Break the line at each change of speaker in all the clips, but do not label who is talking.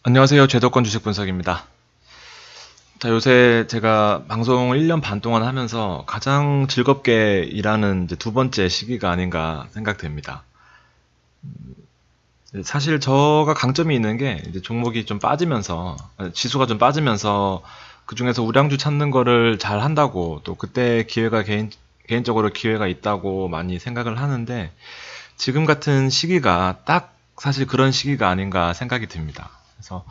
안녕하세요. 제도권 주식 분석입니다. 자, 요새 제가 방송을 1년 반 동안 하면서 가장 즐겁게 일하는 이제 두 번째 시기가 아닌가 생각됩니다. 사실 저가 강점이 있는 게 이제 종목이 좀 빠지면서, 지수가 좀 빠지면서 그 중에서 우량주 찾는 거를 잘 한다고 또 그때 기회가 개인적으로 기회가 있다고 많이 생각을 하는데 지금 같은 시기가 딱 사실 그런 시기가 아닌가 생각이 듭니다. 그래서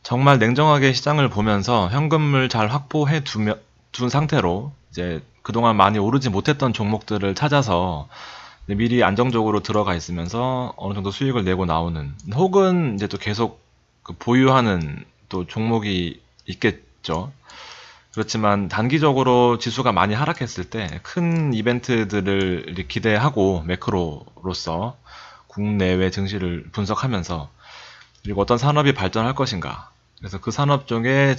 정말 냉정하게 시장을 보면서 현금을 잘 둔 상태로 이제 그동안 많이 오르지 못했던 종목들을 찾아서 미리 안정적으로 들어가 있으면서 어느 정도 수익을 내고 나오는 혹은 이제 또 계속 그 보유하는 또 종목이 있겠죠. 그렇지만 단기적으로 지수가 많이 하락했을 때 큰 이벤트들을 이렇게 기대하고 매크로로서 국내외 증시를 분석하면서 그리고 어떤 산업이 발전할 것인가. 그래서 그 산업 중에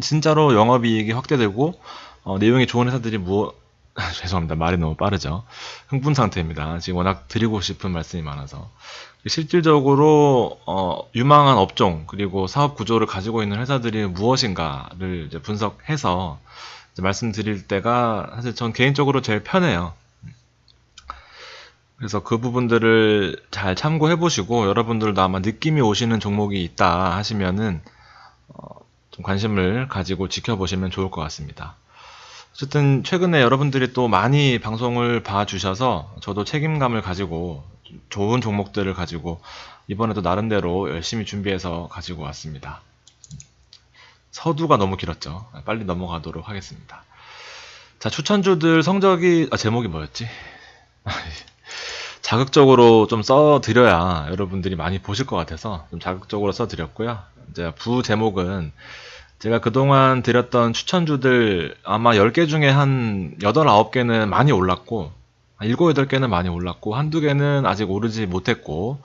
진짜로 영업이익이 확대되고 내용이 좋은 회사들이 죄송합니다. 말이 너무 빠르죠. 흥분 상태입니다. 지금 워낙 드리고 싶은 말씀이 많아서 실질적으로 유망한 업종 그리고 사업 구조를 가지고 있는 회사들이 무엇인가를 이제 분석해서 이제 말씀드릴 때가 사실 전 개인적으로 제일 편해요. 그래서 그 부분들을 잘 참고해 보시고 여러분들도 아마 느낌이 오시는 종목이 있다 하시면은 좀 관심을 가지고 지켜보시면 좋을 것 같습니다. 어쨌든 최근에 여러분들이 또 많이 방송을 봐주셔서 저도 책임감을 가지고 좋은 종목들을 가지고 이번에도 나름대로 열심히 준비해서 가지고 왔습니다. 서두가 너무 길었죠. 빨리 넘어가도록 하겠습니다. 자, 추천주들 성적이 제목이 뭐였지? 자극적으로 좀 써드려야 여러분들이 많이 보실 것 같아서 좀 자극적으로 써드렸고요. 이제 부 제목은 제가 그동안 드렸던 추천주들 아마 10개 중에 한 8, 9개는 많이 올랐고 7, 8개는 많이 올랐고 한두 개는 아직 오르지 못했고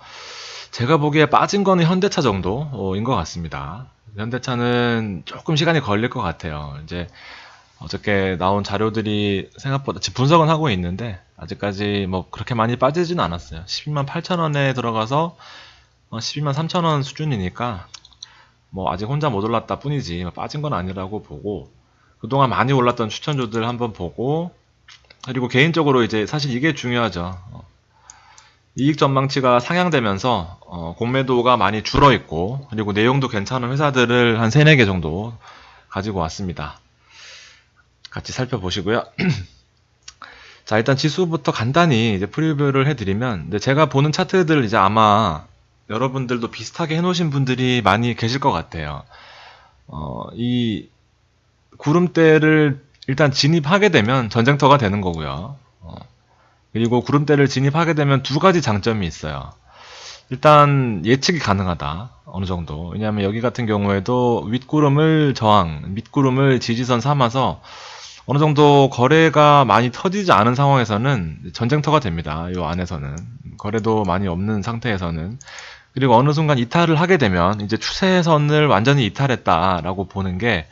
제가 보기에 빠진 거는 현대차 정도인 것 같습니다. 현대차는 조금 시간이 걸릴 것 같아요. 이제 어저께 나온 자료들이 생각보다 지금 분석은 하고 있는데 아직까지 뭐 그렇게 많이 빠지지는 않았어요. 12만 8천 원에 들어가서 12만 3천 원 수준이니까 뭐 아직 혼자 못 올랐다 뿐이지 빠진 건 아니라고 보고 그동안 많이 올랐던 추천주들 한번 보고 그리고 개인적으로 이제 사실 이게 중요하죠. 이익 전망치가 상향되면서 공매도가 많이 줄어 있고 그리고 내용도 괜찮은 회사들을 한 3, 4개 정도 가지고 왔습니다. 같이 살펴보시고요. 자, 일단 지수부터 간단히 이제 프리뷰를 해드리면, 근데 제가 보는 차트들 이제 아마 여러분들도 비슷하게 해놓으신 분들이 많이 계실 것 같아요. 이 구름대를 일단 진입하게 되면 전쟁터가 되는 거고요. 그리고 구름대를 진입하게 되면 두 가지 장점이 있어요. 일단 예측이 가능하다. 어느 정도. 왜냐하면 여기 같은 경우에도 윗구름을 저항, 밑구름을 지지선 삼아서 어느 정도 거래가 많이 터지지 않은 상황에서는 전쟁터가 됩니다. 이 안에서는. 거래도 많이 없는 상태에서는. 그리고 어느 순간 이탈을 하게 되면 이제 추세선을 완전히 이탈했다라고 보는 게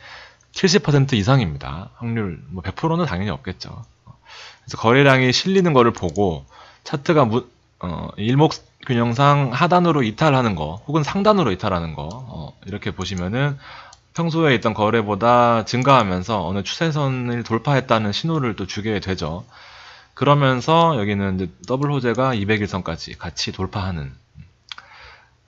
70% 이상입니다. 확률, 뭐 100%는 당연히 없겠죠. 그래서 거래량이 실리는 거를 보고 차트가 일목균형상 하단으로 이탈하는 거 혹은 상단으로 이탈하는 거 이렇게 보시면은 평소에 있던 거래보다 증가하면서 어느 추세선을 돌파했다는 신호를 또 주게 되죠. 그러면서 여기는 이제 더블 호재가 200일선까지 같이 돌파하는.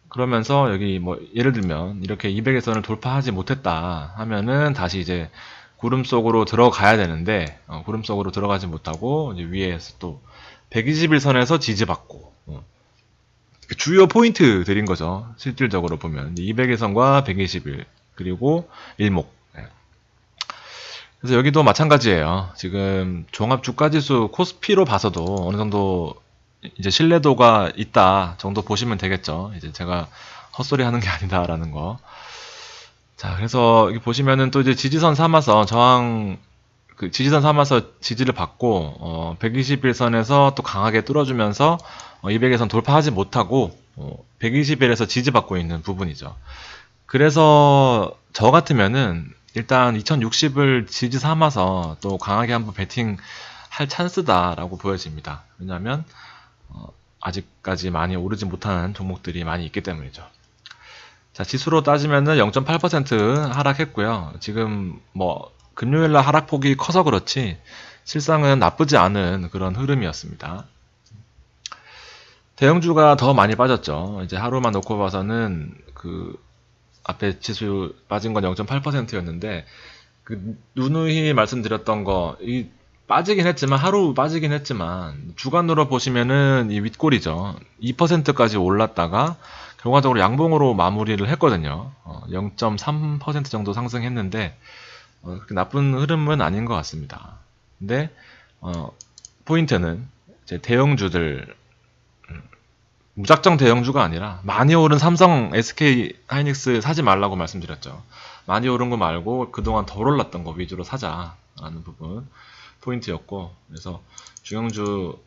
그러면서 여기 뭐 예를 들면 이렇게 200일선을 돌파하지 못했다 하면은 다시 이제 구름 속으로 들어가야 되는데 구름 속으로 들어가지 못하고 이제 위에서 또 120일선에서 지지받고 주요 포인트 드린 거죠. 실질적으로 보면 200일선과 120일 그리고 일목. 네. 그래서 여기도 마찬가지예요. 지금 종합 주가지수 코스피로 봐서도 어느 정도 이제 신뢰도가 있다 정도 보시면 되겠죠. 이제 제가 헛소리 하는 게 아니다라는 거. 자, 그래서 여기 보시면은 또 이제 지지선 삼아서 지지선 삼아서 지지를 받고 121선에서 또 강하게 뚫어주면서 200에선 돌파하지 못하고 121에서 지지받고 있는 부분이죠. 그래서 저 같으면은 일단 2060을 지지 삼아서 또 강하게 한번 배팅 할 찬스다라고 보여집니다. 왜냐하면 아직까지 많이 오르지 못하는 종목들이 많이 있기 때문이죠. 자, 지수로 따지면은 0.8% 하락했고요. 지금 뭐 금요일날 하락폭이 커서 그렇지 실상은 나쁘지 않은 그런 흐름이었습니다. 대형주가 더 많이 빠졌죠. 이제 하루만 놓고 봐서는 그 앞에 지수 빠진 건 0.8%였는데 그 누누이 말씀드렸던 거, 이 빠지긴 했지만 하루 빠지긴 했지만 주간으로 보시면은 이 윗골이죠. 2%까지 올랐다가 결과적으로 양봉으로 마무리를 했거든요. 0.3% 정도 상승했는데 그렇게 나쁜 흐름은 아닌 것 같습니다. 근데 포인트는 이제 대형주들, 무작정 대형주가 아니라 많이 오른 삼성, SK 하이닉스 사지 말라고 말씀드렸죠. 많이 오른 거 말고 그동안 덜 올랐던 거 위주로 사자라는 부분 포인트였고, 그래서 중형주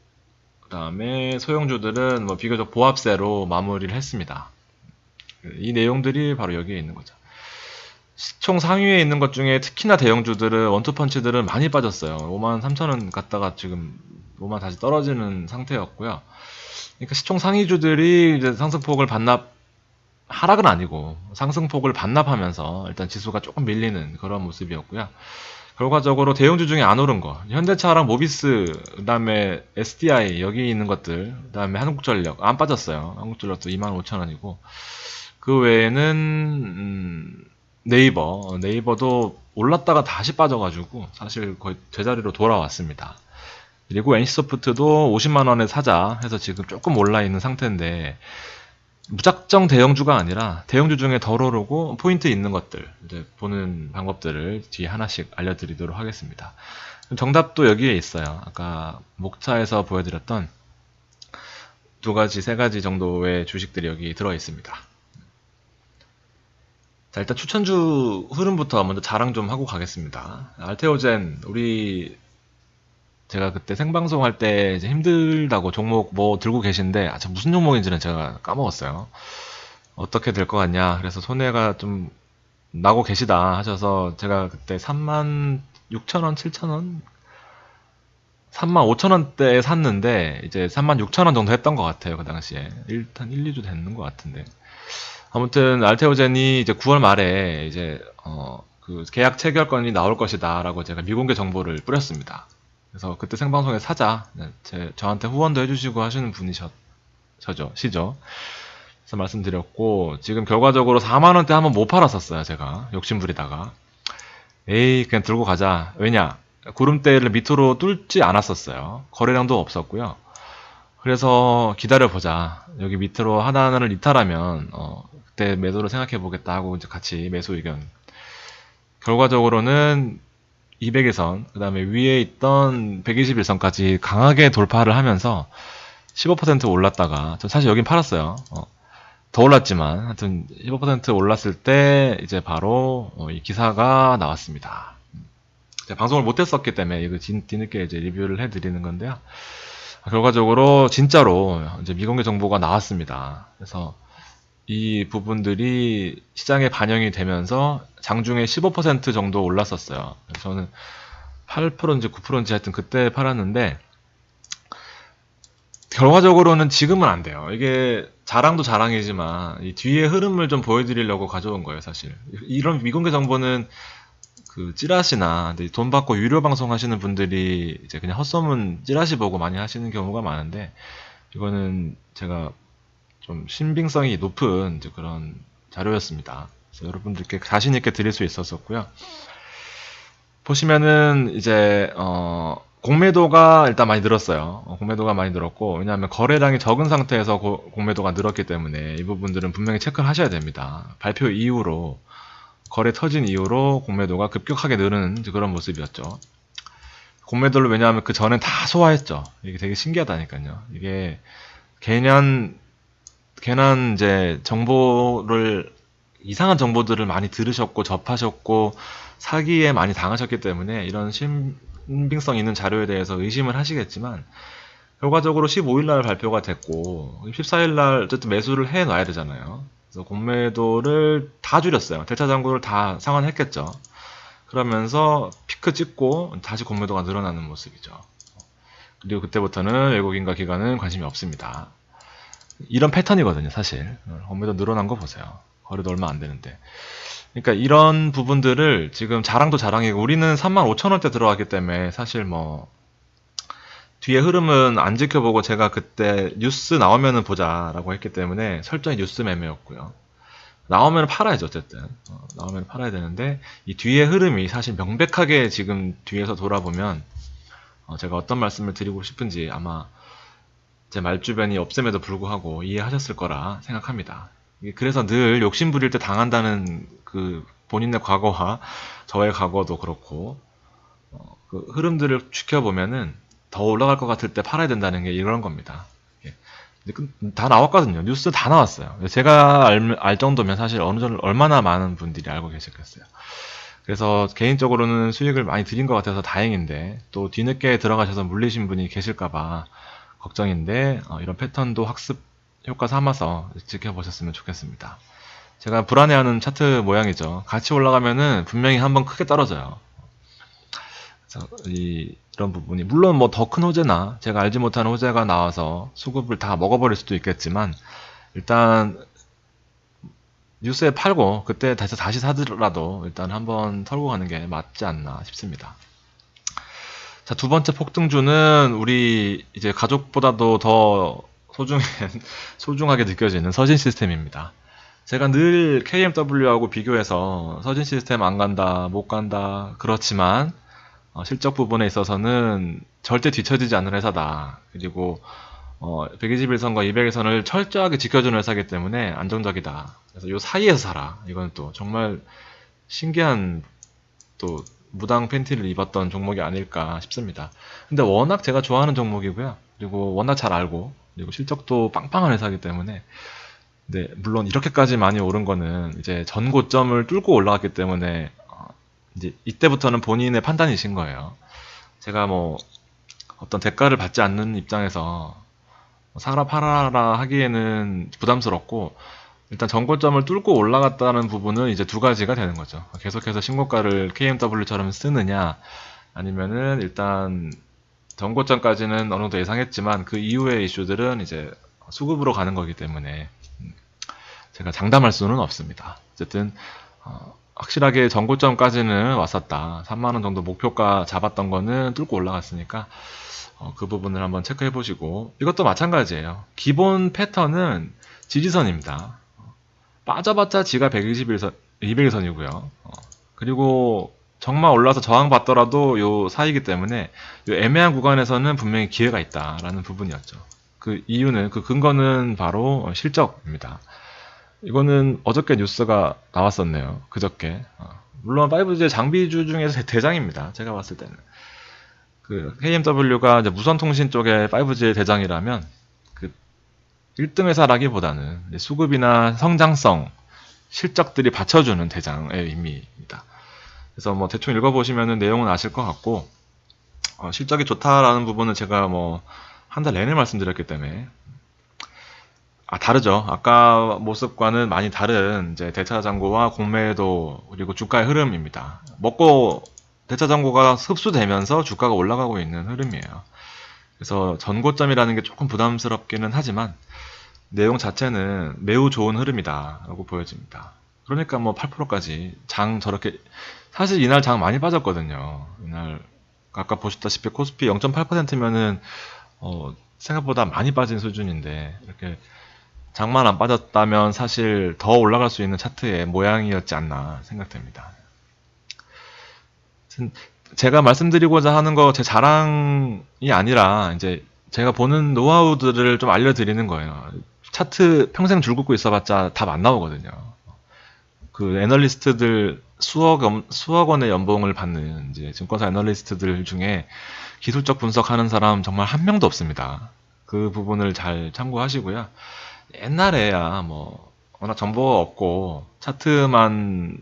그다음에 소형주들은 뭐 비교적 보합세로 마무리를 했습니다. 이 내용들이 바로 여기에 있는 거죠. 시총 상위에 있는 것 중에 특히나 대형주들은 원투펀치들은 많이 빠졌어요. 53,000원 갔다가 지금 5만 다시 떨어지는 상태였고요. 그러니까 시총 상위주들이 이제 상승폭을 하락은 아니고 상승폭을 반납하면서 일단 지수가 조금 밀리는 그런 모습이었고요. 결과적으로 대형주 중에 안 오른 거, 현대차랑 모비스, 그다음에 SDI 여기 있는 것들, 그다음에 한국전력 안 빠졌어요. 한국전력도 25,000원이고 그 외에는 네이버도 올랐다가 다시 빠져가지고 사실 거의 제자리로 돌아왔습니다. 그리고 NC소프트도 50만 원에 사자 해서 지금 조금 올라 있는 상태인데, 무작정 대형주가 아니라 대형주 중에 덜 오르고 포인트 있는 것들 이제 보는 방법들을 뒤에 하나씩 알려드리도록 하겠습니다. 정답도 여기에 있어요. 아까 목차에서 보여드렸던 두 가지, 세 가지 정도의 주식들이 여기 들어 있습니다. 자, 일단 추천주 흐름부터 먼저 자랑 좀 하고 가겠습니다. 알테오젠, 제가 그때 생방송 할 때 이제 힘들다고 종목 뭐 들고 계신데, 무슨 종목인지는 제가 까먹었어요. 어떻게 될 것 같냐. 그래서 손해가 좀 나고 계시다 하셔서 제가 그때 36,000원, 7,000원? 35,000원대에 샀는데 이제 36,000원 정도 했던 것 같아요. 그 당시에. 일단 1, 2주 됐는 것 같은데. 아무튼 알테오젠이 이제 9월 말에 이제 그 계약 체결건이 나올 것이다라고 제가 미공개 정보를 뿌렸습니다. 그래서 그때 생방송에 사자, 저한테 후원도 해주시고 하시는 시죠. 그래서 말씀드렸고, 지금 결과적으로 4만원대 한번 못 팔았었어요, 제가. 욕심부리다가. 에이, 그냥 들고 가자. 왜냐? 구름대를 밑으로 뚫지 않았었어요. 거래량도 없었고요. 그래서 기다려보자. 여기 밑으로 하나를 이탈하면, 그때 매도를 생각해보겠다 하고 이제 같이 매수 의견. 결과적으로는 200일선, 그 다음에 위에 있던 121선까지 강하게 돌파를 하면서 15% 올랐다가, 저 사실 여긴 팔았어요. 더 올랐지만, 하여튼 15% 올랐을 때 이제 바로 이 기사가 나왔습니다. 제가 방송을 못했었기 때문에 이거 뒤늦게 이제 리뷰를 해드리는 건데요. 결과적으로 진짜로 이제 미공개 정보가 나왔습니다. 그래서 이 부분들이 시장에 반영이 되면서 장중에 15% 정도 올랐었어요. 저는 8%인지 9%인지 하여튼 그때 팔았는데, 결과적으로는 지금은 안 돼요. 이게 자랑도 자랑이지만 이 뒤에 흐름을 좀 보여드리려고 가져온 거예요, 사실. 이런 미공개 정보는 그 찌라시나 돈 받고 유료 방송 하시는 분들이 이제 그냥 헛소문 찌라시 보고 많이 하시는 경우가 많은데, 이거는 제가 좀 신빙성이 높은 이제 그런 자료였습니다. 그래서 여러분들께 자신 있게 드릴 수 있었었고요. 보시면은 이제 공매도가 일단 많이 늘었어요. 공매도가 많이 늘었고, 왜냐하면 거래량이 적은 상태에서 공매도가 늘었기 때문에 이 부분들은 분명히 체크를 하셔야 됩니다. 발표 이후로, 거래 터진 이후로 공매도가 급격하게 늘은 그런 모습이었죠. 공매도를 왜냐하면 그 전엔 다 소화했죠. 이게 되게 신기하다니까요. 이게 괜한 이제 이상한 정보들을 많이 들으셨고 접하셨고 사기에 많이 당하셨기 때문에 이런 신빙성 있는 자료에 대해서 의심을 하시겠지만, 결과적으로 15일날 발표가 됐고 14일날 어쨌든 매수를 해놔야 되잖아요. 그래서 공매도를 다 줄였어요. 대차 잔고를 다 상환했겠죠. 그러면서 피크 찍고 다시 공매도가 늘어나는 모습이죠. 그리고 그때부터는 외국인과 기관은 관심이 없습니다. 이런 패턴이거든요, 사실. 공매도 늘어난 거 보세요. 거래도 얼마 안 되는데. 그러니까 이런 부분들을 지금 자랑도 자랑이고 우리는 35,000원대 들어갔기 때문에 사실 뭐 뒤에 흐름은 안 지켜보고 제가 그때 뉴스 나오면은 보자라고 했기 때문에 설정이 뉴스 매매였고요. 나오면 팔아야죠, 어쨌든. 나오면 팔아야 되는데 이 뒤에 흐름이 사실 명백하게 지금 뒤에서 돌아보면 제가 어떤 말씀을 드리고 싶은지 아마 제 말주변이 없음에도 불구하고 이해하셨을 거라 생각합니다. 그래서 늘 욕심 부릴 때 당한다는 그 본인의 과거와 저의 과거도 그렇고 그 흐름들을 지켜보면은 더 올라갈 것 같을 때 팔아야 된다는 게 이런 겁니다. 다 나왔거든요. 뉴스 다 나왔어요. 제가 알 정도면 사실 어느 정도 얼마나 많은 분들이 알고 계셨겠어요. 그래서 개인적으로는 수익을 많이 드린 것 같아서 다행인데 또 뒤늦게 들어가셔서 물리신 분이 계실까봐 걱정인데 이런 패턴도 학습 효과 삼아서 지켜보셨으면 좋겠습니다. 제가 불안해하는 차트 모양이죠. 같이 올라가면은 분명히 한번 크게 떨어져요. 그래서 이런 부분이 물론 뭐 더 큰 호재나 제가 알지 못하는 호재가 나와서 수급을 다 먹어버릴 수도 있겠지만 일단 뉴스에 팔고 그때 다시 사더라도 일단 한번 털고 가는 게 맞지 않나 싶습니다. 자, 두 번째 폭등주는 우리 이제 가족보다도 더 소중하게 느껴지는 서진 시스템입니다. 제가 늘 KMW하고 비교해서 서진 시스템 안 간다, 못 간다, 그렇지만 실적 부분에 있어서는 절대 뒤처지지 않는 회사다. 그리고 121선과 200일선을 철저하게 지켜주는 회사이기 때문에 안정적이다. 그래서 요 사이에서 살아. 이건 또 정말 신기한 또 무당 팬티를 입었던 종목이 아닐까 싶습니다. 근데 워낙 제가 좋아하는 종목이고요. 그리고 워낙 잘 알고 그리고 실적도 빵빵한 회사이기 때문에 네, 물론 이렇게까지 많이 오른 거는 이제 전 고점을 뚫고 올라갔기 때문에 이제 이때부터는 본인의 판단이신 거예요. 제가 뭐 어떤 대가를 받지 않는 입장에서 사라 팔아라 하기에는 부담스럽고 일단 전고점을 뚫고 올라갔다는 부분은 이제 두 가지가 되는 거죠. 계속해서 신고가를 KMW처럼 쓰느냐 아니면은 일단 전고점까지는 어느 정도 예상했지만 그 이후의 이슈들은 이제 수급으로 가는 거기 때문에 제가 장담할 수는 없습니다. 어쨌든 확실하게 전고점까지는 왔었다. 3만원 정도 목표가 잡았던 거는 뚫고 올라갔으니까 그 부분을 한번 체크해 보시고 이것도 마찬가지예요. 기본 패턴은 지지선입니다. 빠져봤자 지가 121선, 200일선이고요. 그리고 정말 올라서 저항받더라도 요 사이기 때문에 요 애매한 구간에서는 분명히 기회가 있다라는 부분이었죠. 그 이유는 그 근거는 바로 실적입니다. 이거는 어저께 뉴스가 나왔었네요. 그저께. 물론 5G 장비주 중에서 대장입니다. 제가 봤을 때는. 그 KMW가 이제 무선통신 쪽에 5G 대장이라면 그 1등 회사라기보다는 수급이나 성장성, 실적들이 받쳐주는 대장의 의미입니다. 그래서 뭐 대충 읽어보시면 내용은 아실 것 같고 실적이 좋다라는 부분은 제가 뭐 한 달 내내 말씀드렸기 때문에 다르죠. 아까 모습과는 많이 다른 이제 대차 잔고와 공매도 그리고 주가의 흐름입니다. 먹고 대차 잔고가 흡수되면서 주가가 올라가고 있는 흐름이에요. 그래서 전고점이라는 게 조금 부담스럽기는 하지만 내용 자체는 매우 좋은 흐름이다라고 보여집니다. 그러니까 뭐 8%까지 장 저렇게 사실 이날 장 많이 빠졌거든요. 이날 아까 보셨다시피 코스피 0.8%면은 생각보다 많이 빠진 수준인데 이렇게 장만 안 빠졌다면 사실 더 올라갈 수 있는 차트의 모양이었지 않나 생각됩니다. 제가 말씀드리고자 하는 거 제 자랑이 아니라 이제 제가 보는 노하우들을 좀 알려드리는 거예요. 차트 평생 줄 긋고 있어봤자 답 안 나오거든요. 그 애널리스트들 수억 원의 연봉을 받는 이제 증권사 애널리스트들 중에 기술적 분석하는 사람 정말 한 명도 없습니다. 그 부분을 잘 참고하시고요. 옛날에야 뭐 워낙 정보가 없고 차트만을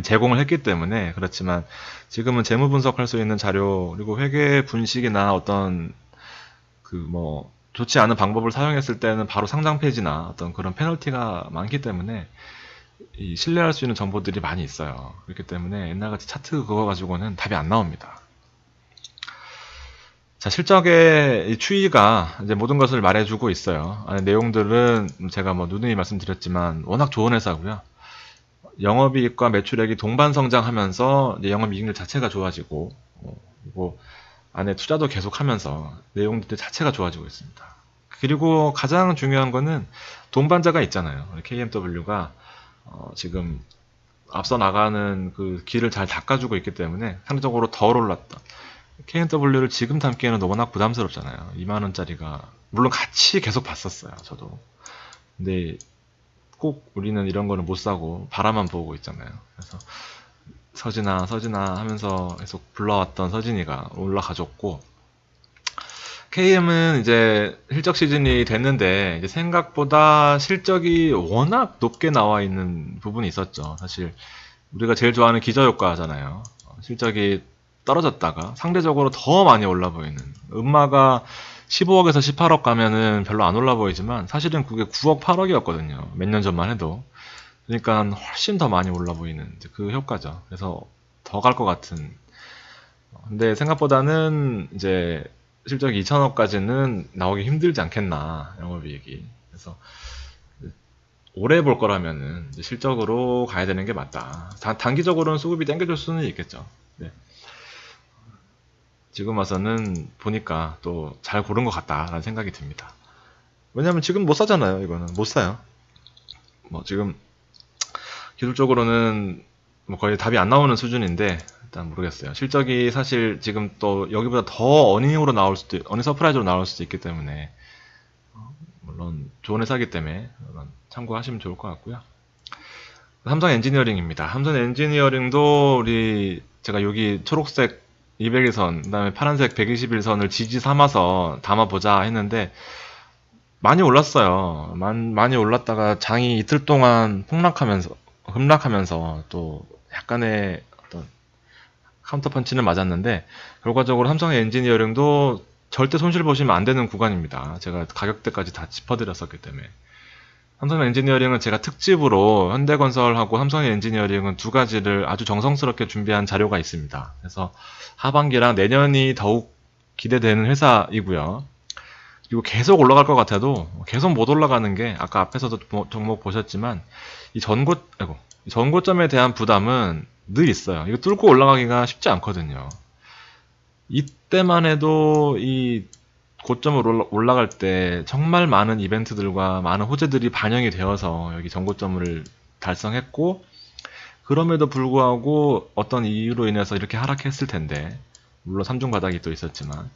제공을 했기 때문에 그렇지만 지금은 재무 분석할 수 있는 자료 그리고 회계 분식이나 어떤 그 뭐 좋지 않은 방법을 사용했을 때는 바로 상장 페이지나 어떤 그런 페널티가 많기 때문에 신뢰할 수 있는 정보들이 많이 있어요. 그렇기 때문에 옛날같이 차트 그거 가지고는 답이 안 나옵니다. 자, 실적의 이 추이가 이제 모든 것을 말해주고 있어요. 안에 내용들은 제가 뭐 누누이 말씀드렸지만 워낙 좋은 회사고요. 영업이익과 매출액이 동반 성장하면서 이제 영업이익률 자체가 좋아지고, 그리고 안에 투자도 계속하면서 내용들 자체가 좋아지고 있습니다. 그리고 가장 중요한 거는 동반자가 있잖아요. KMW가 지금 앞서 나가는 그 길을 잘 닦아주고 있기 때문에 상대적으로 덜 올랐다. KMW를 지금 담기에는 워낙 부담스럽잖아요. 2만 원짜리가 물론 같이 계속 봤었어요. 저도. 근데 꼭 우리는 이런 거는 못 사고 바라만 보고 있잖아요. 그래서 서진아 서진아 하면서 계속 불러왔던 서진이가 올라가줬고, KM은 이제 실적 시즌이 됐는데 이제 생각보다 실적이 워낙 높게 나와 있는 부분이 있었죠. 사실 우리가 제일 좋아하는 기저효과잖아요. 실적이 떨어졌다가 상대적으로 더 많이 올라 보이는, 음마가 15억에서 18억 가면은 별로 안 올라 보이지만 사실은 그게 9억 8억이었거든요. 몇 년 전만 해도. 그러니까 훨씬 더 많이 올라 보이는 이제 그 효과죠. 그래서 더 갈 것 같은. 근데 생각보다는 이제 실적이 2천억까지는 나오기 힘들지 않겠나, 영업이익이. 그래서 오래 볼 거라면은 이제 실적으로 가야 되는 게 맞다. 단기적으로는 수급이 땡겨줄 수는 있겠죠. 네. 지금 와서는 보니까 또 잘 고른 것 같다라는 생각이 듭니다. 왜냐면 지금 못 사잖아요. 이거는 못 사요. 뭐 지금 기술적으로는 뭐 거의 답이 안 나오는 수준인데 일단 모르겠어요. 실적이 사실 지금 또 여기보다 더 어닝으로 나올 수도, 어닝 서프라이즈로 나올 수도 있기 때문에 물론 좋은 회사기 때문에 참고하시면 좋을 것 같고요. 삼성 엔지니어링입니다. 삼성 엔지니어링도 우리 제가 여기 초록색 201선, 그다음에 파란색 121선을 지지 삼아서 담아보자 했는데 많이 올랐어요. 많이 올랐다가 장이 이틀 동안 급락하면서 또 약간의 어떤 카운터펀치는 맞았는데, 결과적으로 삼성의 엔지니어링도 절대 손실 보시면 안 되는 구간입니다. 제가 가격대까지 다 짚어드렸었기 때문에. 삼성 엔지니어링은 제가 특집으로 현대건설하고 삼성 엔지니어링은 두 가지를 아주 정성스럽게 준비한 자료가 있습니다. 그래서 하반기랑 내년이 더욱 기대되는 회사이고요. 그리고 계속 올라갈 것 같아도 계속 못 올라가는 게, 아까 앞에서도 종목 보셨지만 이 전고점에 대한 부담은 늘 있어요. 이거 뚫고 올라가기가 쉽지 않거든요. 이때만 해도 이 고점으로 올라갈 때 정말 많은 이벤트들과 많은 호재들이 반영이 되어서 여기 전고점을 달성했고, 그럼에도 불구하고 어떤 이유로 인해서 이렇게 하락했을 텐데, 물론 3중 바닥이 또 있었지만,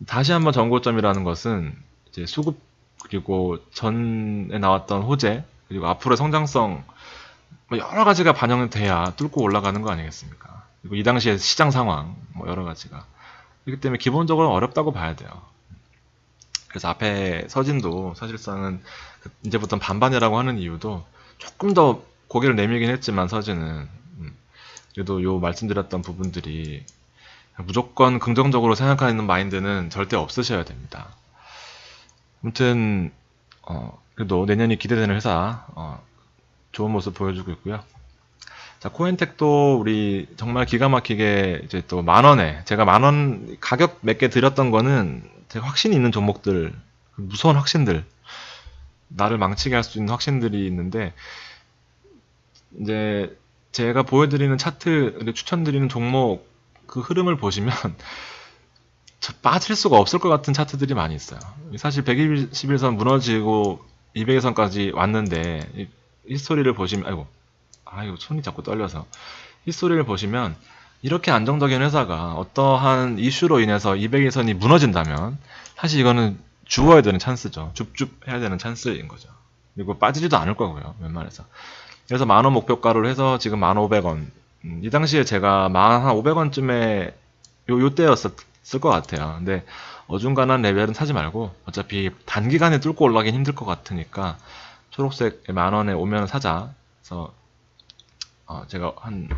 다시 한번 전고점이라는 것은 이제 수급, 그리고 전에 나왔던 호재, 그리고 앞으로의 성장성, 뭐 여러 가지가 반영이 돼야 뚫고 올라가는 거 아니겠습니까? 그리고 이 당시의 시장 상황, 뭐 여러 가지가. 그렇기 때문에 기본적으로 어렵다고 봐야 돼요. 그래서 앞에 서진도 사실상은 이제부터 반반이라고 하는 이유도 조금 더 고개를 내밀긴 했지만, 서진은 그래도 요 말씀드렸던 부분들이 무조건 긍정적으로 생각하는 마인드는 절대 없으셔야 됩니다. 아무튼 그래도 내년이 기대되는 회사, 좋은 모습 보여주고 있고요. 자, 코인텍도 우리 정말 기가 막히게 이제 또 만원에, 제가 만원 가격 몇 개 드렸던 거는 제가 확신이 있는 종목들, 무서운 확신들, 나를 망치게 할 수 있는 확신들이 있는데, 이제 제가 보여드리는 차트, 추천드리는 종목 그 흐름을 보시면 빠질 수가 없을 것 같은 차트들이 많이 있어요. 사실 121선 무너지고 200선까지 왔는데, 히스토리를 보시면, 아이고 손이 자꾸 떨려서, 히스토리를 보시면 이렇게 안정적인 회사가 어떠한 이슈로 인해서 200일선이 무너진다면 사실 이거는 주워야 되는 찬스죠. 줍줍 해야 되는 찬스인 거죠. 그리고 빠지지도 않을 거고요, 웬만해서. 그래서 만원 목표가로 해서 지금 1,500원. 이 당시에 제가 한 500원쯤에 요때였을 것 같아요. 근데 어중간한 레벨은 사지 말고 어차피 단기간에 뚫고 올라가긴 힘들 것 같으니까 초록색 만원에 오면 사자. 그래서 제가 한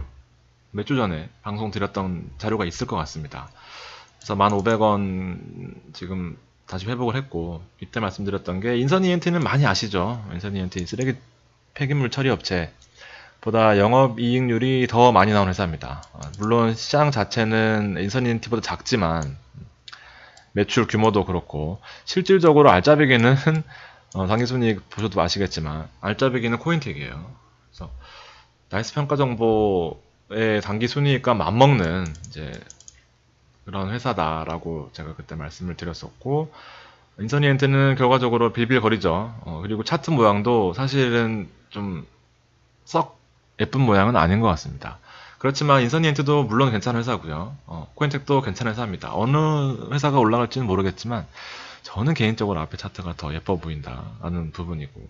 몇 주 전에 방송 드렸던 자료가 있을 것 같습니다. 그래서 1,500원 지금 다시 회복을 했고, 이때 말씀드렸던 게 인선 ENT는 많이 아시죠? 인선 ENT 쓰레기 폐기물 처리 업체보다 영업이익률이 더 많이 나오는 회사입니다. 물론 시장 자체는 인선 ENT보다 작지만 매출 규모도 그렇고 실질적으로 알짜배기는 당기순이익 보셔도 아시겠지만 알짜배기는 코인텍이에요. 그래서 나이스 평가 정보의 당기순이익과 맞먹는 이제 그런 회사다라고 제가 그때 말씀을 드렸었고, 인서니엔트는 결과적으로 빌빌거리죠. 그리고 차트 모양도 사실은 좀 썩 예쁜 모양은 아닌 것 같습니다. 그렇지만 인서니엔트도 물론 괜찮은 회사고요. 코인텍도 괜찮은 회사입니다. 어느 회사가 올라갈지는 모르겠지만 저는 개인적으로 앞에 차트가 더 예뻐 보인다라는 부분이고,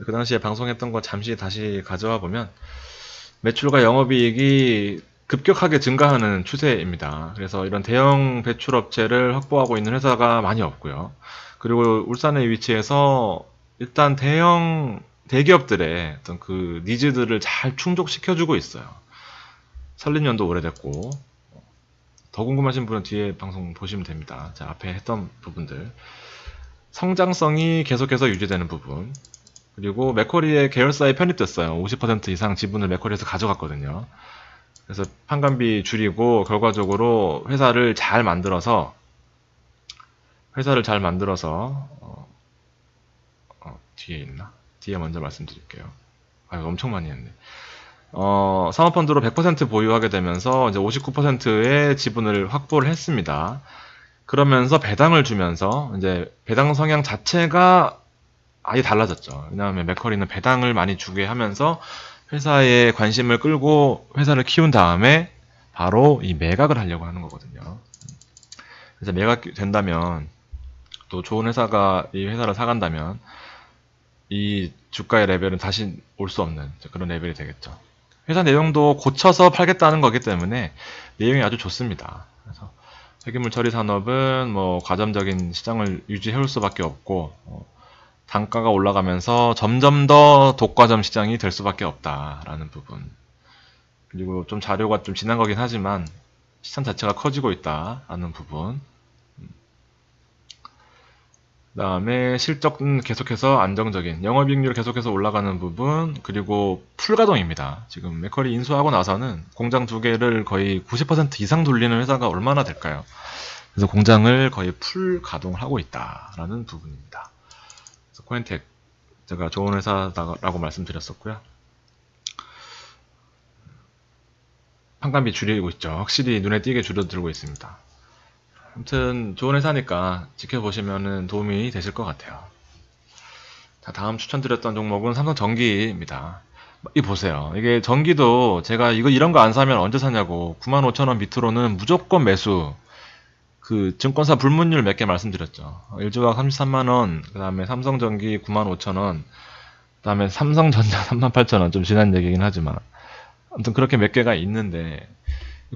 그 당시에 방송했던 거 잠시 다시 가져와 보면 매출과 영업이익이 급격하게 증가하는 추세입니다. 그래서 이런 대형 배출업체를 확보하고 있는 회사가 많이 없고요. 그리고 울산의 위치에서 일단 대기업들의 어떤 그 니즈들을 잘 충족시켜주고 있어요. 설립년도 오래됐고, 더 궁금하신 분은 뒤에 방송 보시면 됩니다. 자, 앞에 했던 부분들. 성장성이 계속해서 유지되는 부분. 그리고 맥쿼리의 계열사에 편입됐어요. 50% 이상 지분을 맥쿼리에서 가져갔거든요. 그래서 판관비 줄이고 결과적으로 회사를 잘 만들어서 뒤에 있나? 뒤에 먼저 말씀드릴게요. 엄청 많이 했네. 사모펀드로 100% 보유하게 되면서 이제 59%의 지분을 확보를 했습니다. 그러면서 배당을 주면서 이제 배당 성향 자체가 아예 달라졌죠. 왜냐하면 맥쿼리는 배당을 많이 주게 하면서 회사에 관심을 끌고 회사를 키운 다음에 바로 이 매각을 하려고 하는 거거든요. 그래서 매각이 된다면, 또 좋은 회사가 이 회사를 사간다면 이 주가의 레벨은 다시 올 수 없는 그런 레벨이 되겠죠. 회사 내용도 고쳐서 팔겠다는 거기 때문에 내용이 아주 좋습니다. 그래서 폐기물 처리 산업은 뭐 가점적인 시장을 유지해 올 수밖에 없고, 단가가 올라가면서 점점 더 독과점 시장이 될 수밖에 없다라는 부분. 그리고 좀 자료가 좀 지난 거긴 하지만 시장 자체가 커지고 있다라는 부분. 그 다음에 실적은 계속해서 안정적인, 영업이익률 계속해서 올라가는 부분, 그리고 풀가동입니다. 지금 맥쿼리 인수하고 나서는 공장 2개를 거의 90% 이상 돌리는 회사가 얼마나 될까요? 그래서 공장을 거의 풀 가동을 하고 있다라는 부분입니다. 그래서 코인텍 제가 좋은 회사라고 말씀드렸었고요. 판관비 줄이고 있죠. 확실히 눈에 띄게 줄어들고 있습니다. 아무튼 좋은 회사니까 지켜보시면 도움이 되실 것 같아요. 자, 다음 추천드렸던 종목은 삼성전기입니다. 이 보세요. 이게 전기도 제가 이런 거 안 사면 언제 사냐고 95,000원 밑으로는 무조건 매수. 그 증권사 불문율 몇 개 말씀드렸죠. LG화학 33만원, 그 다음에 삼성전기 95,000원, 그 다음에 삼성전자 38,000원, 좀 지난 얘기긴 하지만 아무튼 그렇게 몇 개가 있는데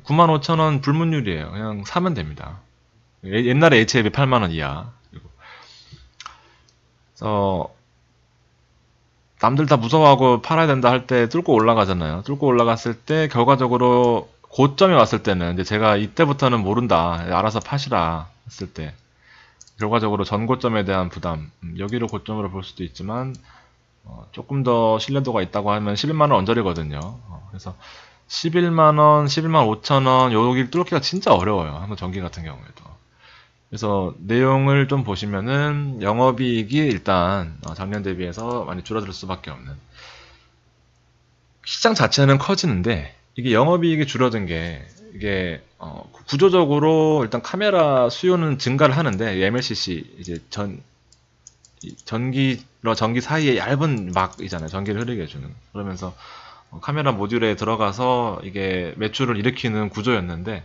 95,000원 불문율이에요. 그냥 사면 됩니다. 옛날에 HLB 8만원 이하. 그래서 남들 다 무서워하고 팔아야 된다 할 때 뚫고 올라가잖아요. 뚫고 올라갔을 때 결과적으로 고점이 왔을 때는 이제 제가 이때부터는 모른다, 알아서 파시라 했을 때 결과적으로 전고점에 대한 부담, 여기를 고점으로 볼 수도 있지만 조금 더 신뢰도가 있다고 하면 11만원 언저리거든요. 그래서 11만원, 11만 5천원 여기 뚫기가 진짜 어려워요. 한번 전기 같은 경우에도. 그래서 내용을 좀 보시면은 영업이익이 일단 작년 대비해서 많이 줄어들 수밖에 없는, 시장 자체는 커지는데 이게 영업이익이 줄어든 게 이게 구조적으로 일단 카메라 수요는 증가를 하는데 MLCC 이제 전기 사이에 얇은 막이잖아요. 전기를 흐르게 해주는. 그러면서 카메라 모듈에 들어가서 이게 매출을 일으키는 구조였는데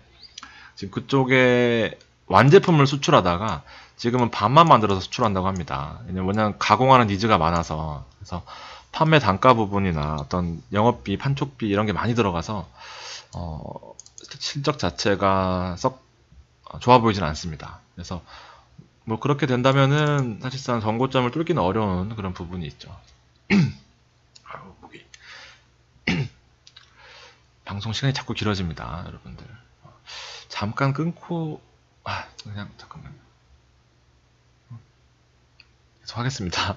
지금 그쪽에 완제품을 수출하다가 지금은 반만 만들어서 수출한다고 합니다. 왜냐면 가공하는 니즈가 많아서. 그래서 판매 단가 부분이나 어떤 영업비, 판촉비 이런 게 많이 들어가서 실적 자체가 썩 좋아 보이진 않습니다. 그래서 뭐 그렇게 된다면은 사실상 전고점을 뚫기는 어려운 그런 부분이 있죠. 아유, 목이. 방송 시간이 자꾸 길어집니다, 여러분들. 잠깐 끊고 그냥 잠깐만요. 계속 하겠습니다.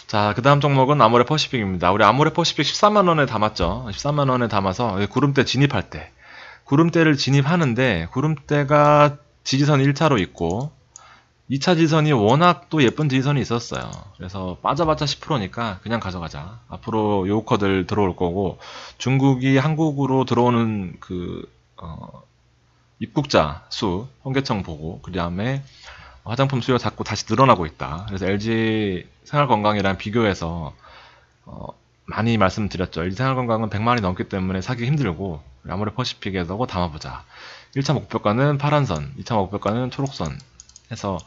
자, 그 다음 종목은 아모레퍼시픽입니다. 우리 아모레퍼시픽 14만원에 담았죠. 14만원에 담아서 구름대 진입할 때, 구름대를 진입하는데 구름대가 지지선 1차로 있고 2차 지지선이 워낙 또 예쁜 지지선이 있었어요. 그래서 빠져봤자 10%니까 그냥 가져가자. 앞으로 요커들 들어올 거고 중국이 한국으로 들어오는 입국자 수 통계청 보고 그 다음에 화장품 수요가 자꾸 다시 늘어나고 있다. 그래서 LG 생활건강이랑 비교해서 많이 말씀드렸죠. LG 생활건강은 100만이 넘기 때문에 사기 힘들고 아모레퍼시픽에서 담아보자. 1차 목표가는 파란선, 2차 목표가는 초록선 해서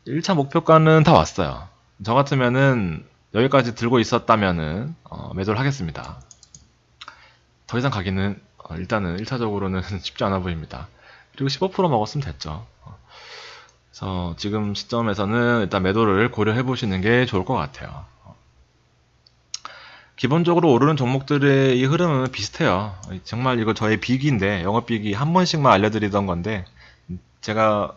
1차 목표가는 다 왔어요. 저 같으면은 여기까지 들고 있었다면은 매도를 하겠습니다. 더 이상 가기는 일단은 1차적으로는 쉽지 않아 보입니다. 그리고 15% 먹었으면 됐죠. 그래서 지금 시점에서는 일단 매도를 고려해 보시는 게 좋을 것 같아요. 기본적으로 오르는 종목들의 이 흐름은 비슷해요. 정말 이거 저의 빅인데 영업빅이 한 번씩만 알려드리던 건데 제가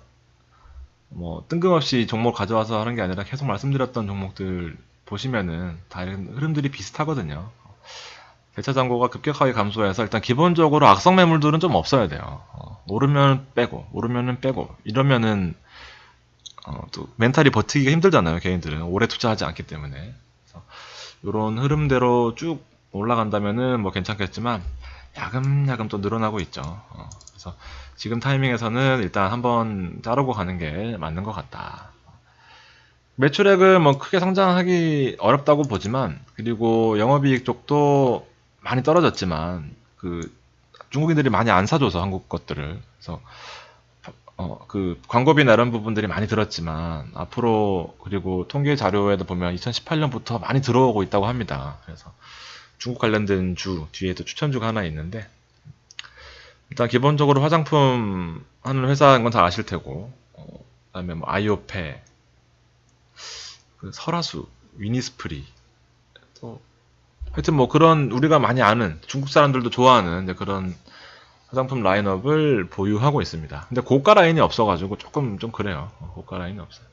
뭐 뜬금없이 종목 가져와서 하는 게 아니라 계속 말씀드렸던 종목들 보시면은 다 이런 흐름들이 비슷하거든요. 대차 잔고가 급격하게 감소해서 일단 기본적으로 악성 매물들은 좀 없어야 돼요. 오르면 빼고 오르면은 빼고 이러면은 또 멘탈이 버티기가 힘들잖아요. 개인들은 오래 투자하지 않기 때문에. 이런 흐름대로 쭉 올라간다면은 뭐 괜찮겠지만 야금야금 또 늘어나고 있죠. 그래서 지금 타이밍에서는 일단 한번 자르고 가는 게 맞는 것 같다. 매출액을 뭐 크게 성장하기 어렵다고 보지만 그리고 영업이익 쪽도 많이 떨어졌지만 중국인들이 많이 안 사줘서 한국 것들을 그래서 광고비나 이런 부분들이 많이 들었지만 앞으로 그리고 통계 자료에도 보면 2018년부터 많이 들어오고 있다고 합니다. 그래서 중국 관련된 주 뒤에도 추천주가 하나 있는데 일단 기본적으로 화장품 하는 회사인 건 다 아실 테고 그다음에 뭐 아이오페, 설화수, 위니스프리 또 하여튼 뭐 그런 우리가 많이 아는 중국 사람들도 좋아하는 이제 그런 화장품 라인업을 보유하고 있습니다. 근데 고가 라인이 없어가지고 조금 좀 그래요. 고가 라인이 없어요.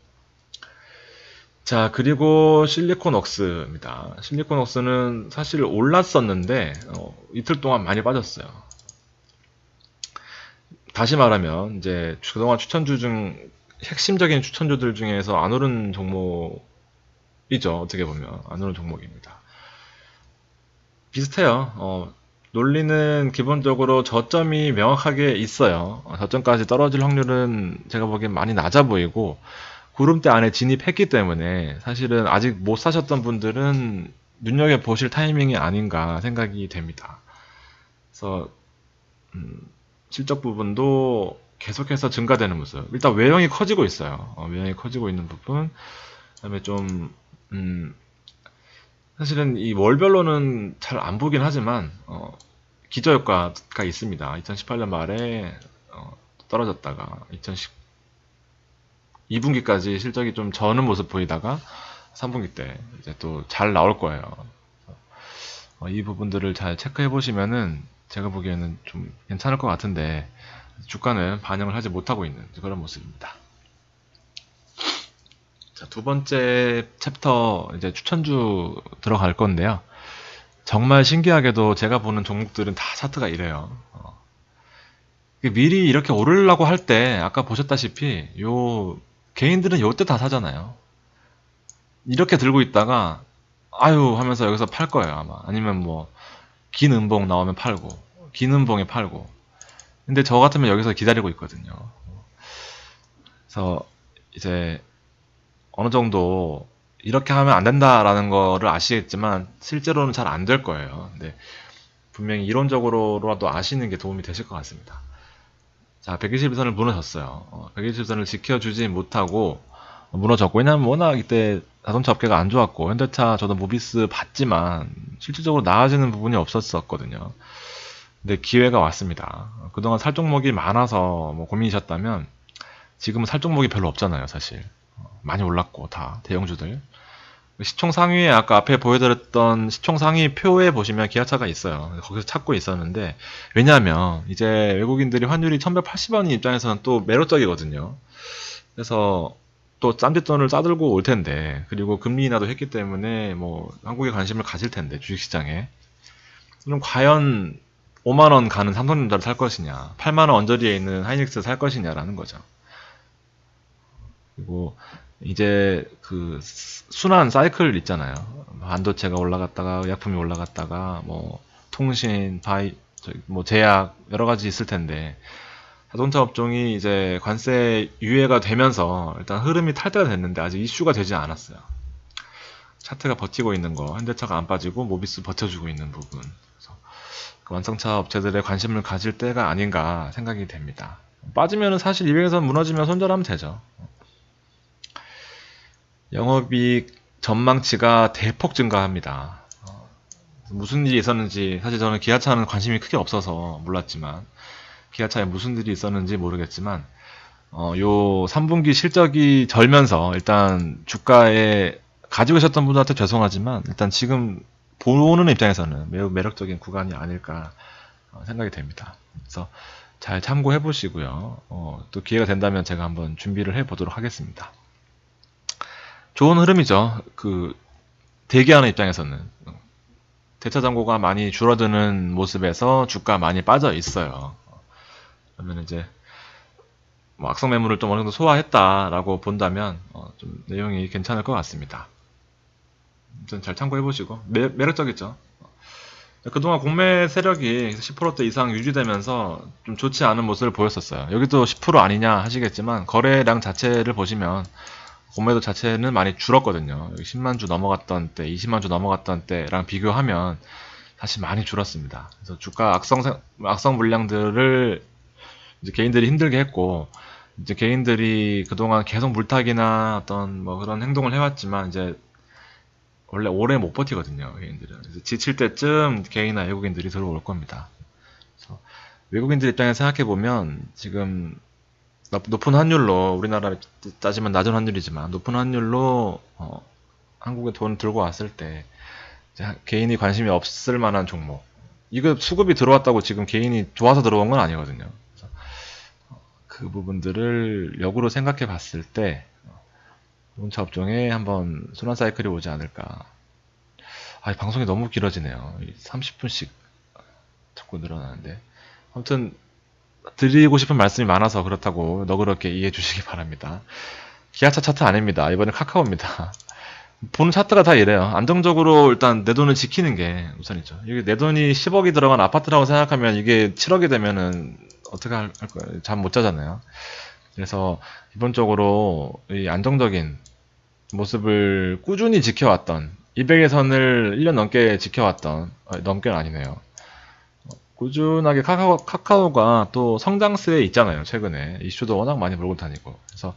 자, 그리고 실리콘웍스입니다. 실리콘웍스는 사실 올랐었는데 이틀 동안 많이 빠졌어요. 다시 말하면 이제 그동안 추천주 중 핵심적인 추천주들 중에서 안 오른 종목이죠. 어떻게 보면 안 오른 종목입니다. 비슷해요. 논리는 기본적으로 저점이 명확하게 있어요. 저점까지 떨어질 확률은 제가 보기엔 많이 낮아 보이고 구름대 안에 진입했기 때문에 사실은 아직 못 사셨던 분들은 눈여겨보실 타이밍이 아닌가 생각이 됩니다. 그래서 실적 부분도 계속해서 증가되는 모습. 일단 외형이 커지고 있어요. 외형이 커지고 있는 부분. 그다음에 좀 사실은 이 월별로는 잘 안 보긴 하지만 기저효과가 있습니다. 2018년 말에 떨어졌다가 2분기까지 실적이 좀 저는 모습 보이다가 3분기 때 이제 또 잘 나올 거예요. 이 부분들을 잘 체크해 보시면은 제가 보기에는 좀 괜찮을 것 같은데 주가는 반영을 하지 못하고 있는 그런 모습입니다. 자, 두 번째 챕터 이제 추천주 들어갈 건데요. 정말 신기하게도 제가 보는 종목들은 다 차트가 이래요. 미리 이렇게 오르려고 할 때 아까 보셨다시피 요 개인들은 요때 다 사잖아요. 이렇게 들고 있다가 아유 하면서 여기서 팔 거예요 아마. 아니면 뭐 긴 음봉 나오면 팔고 긴 음봉에 팔고. 근데 저 같으면 여기서 기다리고 있거든요. 그래서 이제 어느 정도 이렇게 하면 안 된다라는 거를 아시겠지만 실제로는 잘 안 될 거예요. 근데 분명히 이론적으로라도 아시는 게 도움이 되실 것 같습니다. 자, 121선을 무너졌어요. 121선을 지켜주지 못하고 무너졌고, 왜냐면 워낙 이때 자동차 업계가 안 좋았고 현대차 저도 모비스 봤지만 실질적으로 나아지는 부분이 없었거든요. 근데 기회가 왔습니다. 그동안 살 종목이 많아서 뭐 고민이셨다면 지금은 살 종목이 별로 없잖아요, 사실. 많이 올랐고 다 대형주들. 시총 상위에 아까 앞에 보여드렸던 시총 상위 표에 보시면 기아차가 있어요. 거기서 찾고 있었는데 왜냐하면 이제 외국인들이 환율이 1180원인 입장에서는 또 매력적이거든요. 그래서 또 쌈짓돈을 싸들고 올 텐데 그리고 금리 인하도 했기 때문에 뭐 한국에 관심을 가질 텐데 주식시장에 그럼 과연 5만원 가는 삼성전자를 살 것이냐 8만원 언저리에 있는 하이닉스를 살 것이냐라는 거죠. 그리고 이제 그 순환 사이클 있잖아요. 반도체가 올라갔다가 의약품이 올라갔다가 뭐 통신, 뭐 제약 여러 가지 있을 텐데 자동차 업종이 이제 관세 유예가 되면서 일단 흐름이 탈 때가 됐는데 아직 이슈가 되지 않았어요. 차트가 버티고 있는 거, 현대차가 안 빠지고 모비스 버텨주고 있는 부분. 그래서 그 완성차 업체들의 관심을 가질 때가 아닌가 생각이 됩니다. 빠지면은 사실 200에서 무너지면 손절하면 되죠. 영업이익 전망치가 대폭 증가합니다. 무슨 일이 있었는지 사실 저는 기아차는 관심이 크게 없어서 몰랐지만 기아차에 무슨 일이 있었는지 모르겠지만 요 3분기 실적이 절면서 일단 주가에 가지고 계셨던 분들한테 죄송하지만 일단 지금 보는 입장에서는 매우 매력적인 구간이 아닐까 생각이 됩니다. 그래서 잘 참고해 보시고요. 또 기회가 된다면 제가 한번 준비를 해 보도록 하겠습니다. 좋은 흐름이죠. 그 대기하는 입장에서는 대차 잔고가 많이 줄어드는 모습에서 주가 많이 빠져 있어요. 그러면 이제 뭐 악성 매물을 좀 어느 정도 소화했다라고 본다면 좀 내용이 괜찮을 것 같습니다. 좀 잘 참고해 보시고 매력적이죠. 그동안 공매 세력이 10%대 이상 유지되면서 좀 좋지 않은 모습을 보였었어요. 여기도 10% 아니냐 하시겠지만 거래량 자체를 보시면 공매도 자체는 많이 줄었거든요. 10만 주 넘어갔던 때, 20만 주 넘어갔던 때랑 비교하면 사실 많이 줄었습니다. 그래서 주가 악성 물량들을 이제 개인들이 힘들게 했고, 이제 개인들이 그동안 계속 물타기나 어떤 뭐 그런 행동을 해왔지만 이제 원래 오래 못 버티거든요, 개인들은. 그래서 지칠 때쯤 개인이나 외국인들이 들어올 겁니다. 그래서 외국인들 입장에서 생각해 보면 지금 높은 환율로 우리나라 따지면 낮은 환율이지만 높은 환율로 한국에 돈 들고 왔을 때 개인이 관심이 없을 만한 종목 이거 수급이 들어왔다고 지금 개인이 좋아서 들어온 건 아니거든요. 그래서 그 부분들을 역으로 생각해 봤을 때 자동차 업종에 한번 순환 사이클이 오지 않을까. 방송이 너무 길어지네요. 30분씩 자꾸 늘어나는데 아무튼 드리고 싶은 말씀이 많아서 그렇다고 너그럽게 이해해 주시기 바랍니다. 기아차 차트 아닙니다. 이번엔 카카오입니다. 보는 차트가 다 이래요. 안정적으로 일단 내 돈을 지키는 게 우선이죠. 이게 내 돈이 10억이 들어간 아파트라고 생각하면 이게 7억이 되면은 어떻게 할 거예요? 잠 못 자잖아요. 그래서 기본적으로 이 안정적인 모습을 꾸준히 지켜왔던 200의 선을 1년 넘게 지켜왔던 넘게는 아니네요. 꾸준하게 카카오가 또 성장세에 있잖아요. 최근에 이슈도 워낙 많이 몰고 다니고 그래서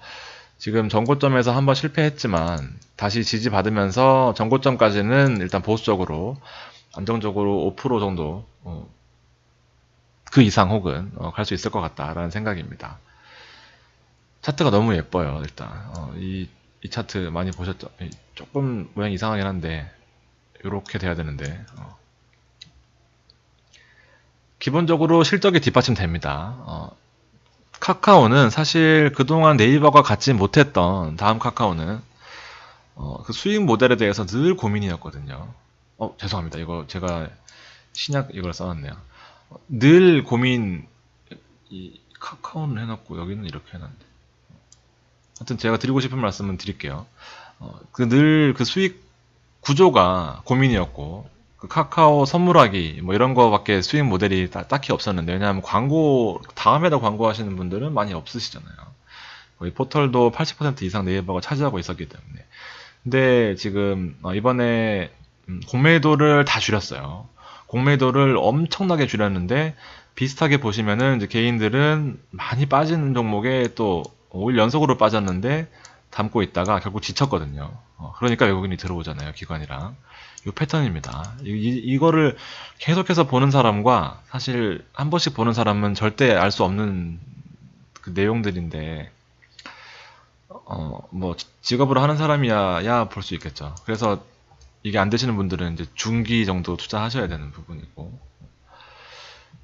지금 전고점에서 한번 실패했지만 다시 지지받으면서 전고점까지는 일단 보수적으로 안정적으로 5% 정도 그 이상 혹은 갈 수 있을 것 같다라는 생각입니다. 차트가 너무 예뻐요. 일단 이 차트 많이 보셨죠? 조금 모양 이상하긴 한데 이렇게 돼야 되는데 기본적으로 실적이 뒷받침됩니다. 카카오는 사실 그동안 네이버가 갖지 못했던 다음 카카오는 그 수익 모델에 대해서 늘 고민이었거든요. 죄송합니다. 이거 제가 신약 이걸 써놨네요. 늘 고민 이 카카오는 해놨고 여기는 이렇게 해놨는데 하여튼 제가 드리고 싶은 말씀은 드릴게요. 늘 그 수익 구조가 고민이었고 그 카카오 선물하기 뭐 이런 거밖에 수익 모델이 딱히 없었는데 왜냐하면 광고 다음에다 광고하시는 분들은 많이 없으시잖아요. 거의 포털도 80% 이상 네이버가 차지하고 있었기 때문에. 근데 지금 이번에 공매도를 다 줄였어요. 공매도를 엄청나게 줄였는데 비슷하게 보시면은 이제 개인들은 많이 빠지는 종목에 또 5일 연속으로 빠졌는데 담고 있다가 결국 지쳤거든요. 그러니까 외국인이 들어오잖아요, 기관이랑. 이 패턴입니다. 이거를 계속해서 보는 사람과 사실 한 번씩 보는 사람은 절대 알 수 없는 그 내용들인데 뭐 직업으로 하는 사람이야 볼 수 있겠죠. 그래서 이게 안 되시는 분들은 이제 중기 정도 투자하셔야 되는 부분이고.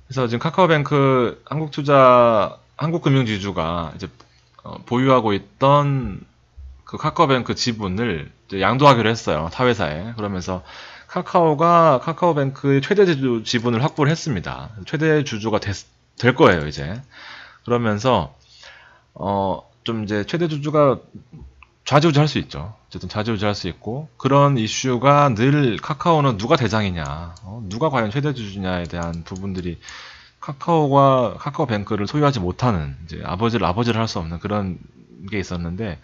그래서 지금 카카오뱅크 한국금융지주가 이제 보유하고 있던 그 카카오뱅크 지분을 이제 양도하기로 했어요. 타회사에. 그러면서 카카오가 카카오뱅크의 최대 지분을 확보를 했습니다. 최대 주주가 될 거예요, 이제. 그러면서 좀 이제 최대 주주가 좌지우지할 수 있죠. 어쨌든 좌지우지할 수 있고 그런 이슈가 늘 카카오는 누가 대장이냐, 누가 과연 최대 주주냐에 대한 부분들이 카카오뱅크를 소유하지 못하는 이제 아버지를 할 수 없는 그런 게 있었는데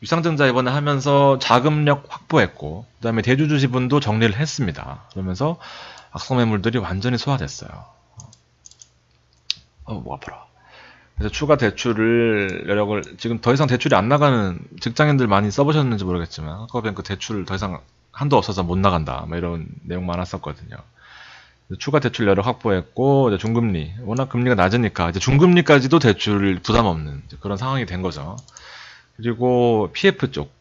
유상증자 이번에 하면서 자금력 확보했고 그다음에 대주주 지분도 정리를 했습니다. 그러면서 악성 매물들이 완전히 소화됐어요. 목 아파라. 그래서 추가 대출을 여력을 지금 더 이상 대출이 안 나가는 직장인들 많이 써보셨는지 모르겠지만 카카오뱅크 대출 더 이상 한도 없어서 못 나간다 뭐 이런 내용 많았었거든요. 추가 대출 여력 확보했고 이제 중금리 워낙 금리가 낮으니까 이제 중금리까지도 대출 부담 없는 그런 상황이 된 거죠. 그리고 PF 쪽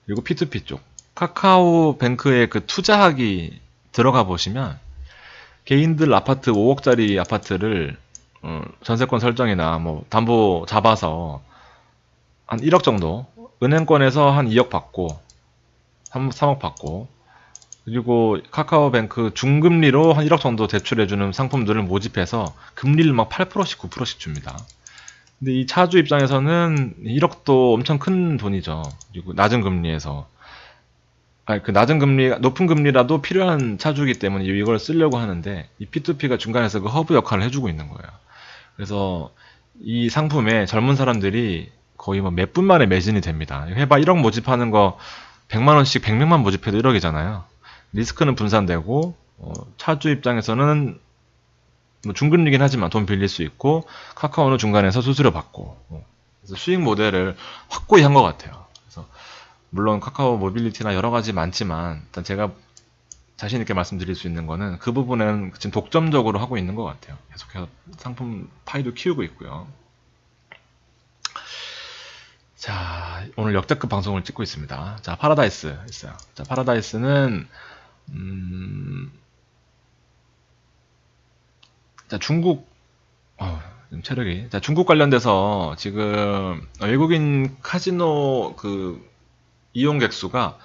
그리고 P2P 쪽 카카오뱅크의 그 투자하기 들어가 보시면 개인들 아파트 5억짜리 아파트를 전세권 설정이나 뭐 담보 잡아서 한 1억 정도 은행권에서 한 2억 받고 3억 받고 그리고 카카오뱅크 중금리로 한 1억 정도 대출해주는 상품들을 모집해서 금리를 막 8%씩 9%씩 줍니다. 근데 이 차주 입장에서는 1억도 엄청 큰 돈이죠. 그리고 낮은 금리에서 그 낮은 금리, 높은 금리라도 필요한 차주이기 때문에 이걸 쓰려고 하는데 이 P2P가 중간에서 그 허브 역할을 해주고 있는 거예요. 그래서 이 상품에 젊은 사람들이 거의 뭐 몇 분 만에 매진이 됩니다. 해봐 1억 모집하는 거 100만 원씩 100명만 모집해도 1억이잖아요. 리스크는 분산되고 차주 입장에서는 뭐 중금리긴 하지만 돈 빌릴 수 있고 카카오는 중간에서 수수료 받고 그래서 수익 모델을 확고히 한 것 같아요. 그래서 물론 카카오 모빌리티나 여러 가지 많지만 일단 제가 자신 있게 말씀드릴 수 있는 거는 그 부분은 지금 독점적으로 하고 있는 것 같아요. 계속해서 상품 파이도 키우고 있고요. 자, 오늘 역대급 방송을 찍고 있습니다. 자, 파라다이스 있어요. 자, 파라다이스는 자, 중국 지금 체력이 자, 중국 관련돼서 지금 외국인 카지노 그 이용객 수가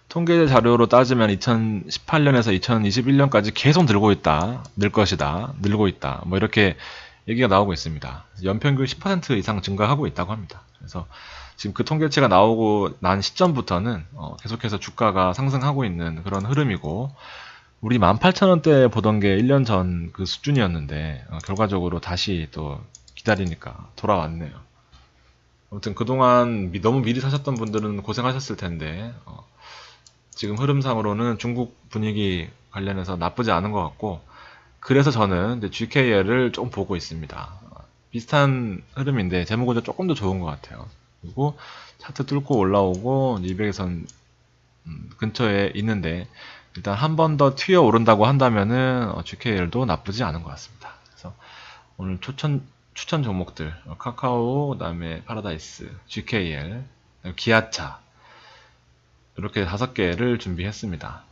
통계 자료로 따지면 2018년에서 2021년까지 계속 늘고 있다. 늘 것이다. 늘고 있다. 뭐 이렇게 얘기가 나오고 있습니다. 연평균 10% 이상 증가하고 있다고 합니다. 그래서 지금 그 통계치가 나오고 난 시점부터는 계속해서 주가가 상승하고 있는 그런 흐름이고 우리 18,000원대 보던 게 1년 전 그 수준이었는데 결과적으로 다시 또 기다리니까 돌아왔네요. 아무튼 그동안 너무 미리 사셨던 분들은 고생하셨을 텐데 지금 흐름상으로는 중국 분위기 관련해서 나쁘지 않은 것 같고 그래서 저는 이제 GKL을 좀 보고 있습니다. 비슷한 흐름인데 재무구조 조금 더 좋은 것 같아요. 그리고 차트 뚫고 올라오고 200선 근처에 있는데 일단 한 번 더 튀어 오른다고 한다면은 GKL도 나쁘지 않은 것 같습니다. 그래서 오늘 추천 종목들 카카오, 그다음에 파라다이스, GKL, 기아차 이렇게 5개를 준비했습니다.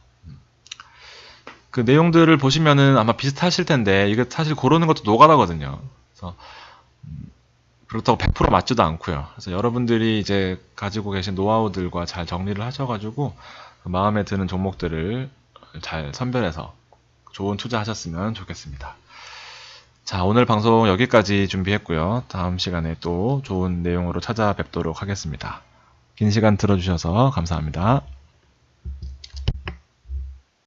그 내용들을 보시면은 아마 비슷하실 텐데 이게 사실 고르는 것도 노가다거든요. 그래서 그렇다고 100% 맞지도 않고요. 그래서 여러분들이 이제 가지고 계신 노하우들과 잘 정리를 하셔가지고 마음에 드는 종목들을 잘 선별해서 좋은 투자하셨으면 좋겠습니다. 자, 오늘 방송 여기까지 준비했고요. 다음 시간에 또 좋은 내용으로 찾아뵙도록 하겠습니다. 긴 시간 들어주셔서 감사합니다.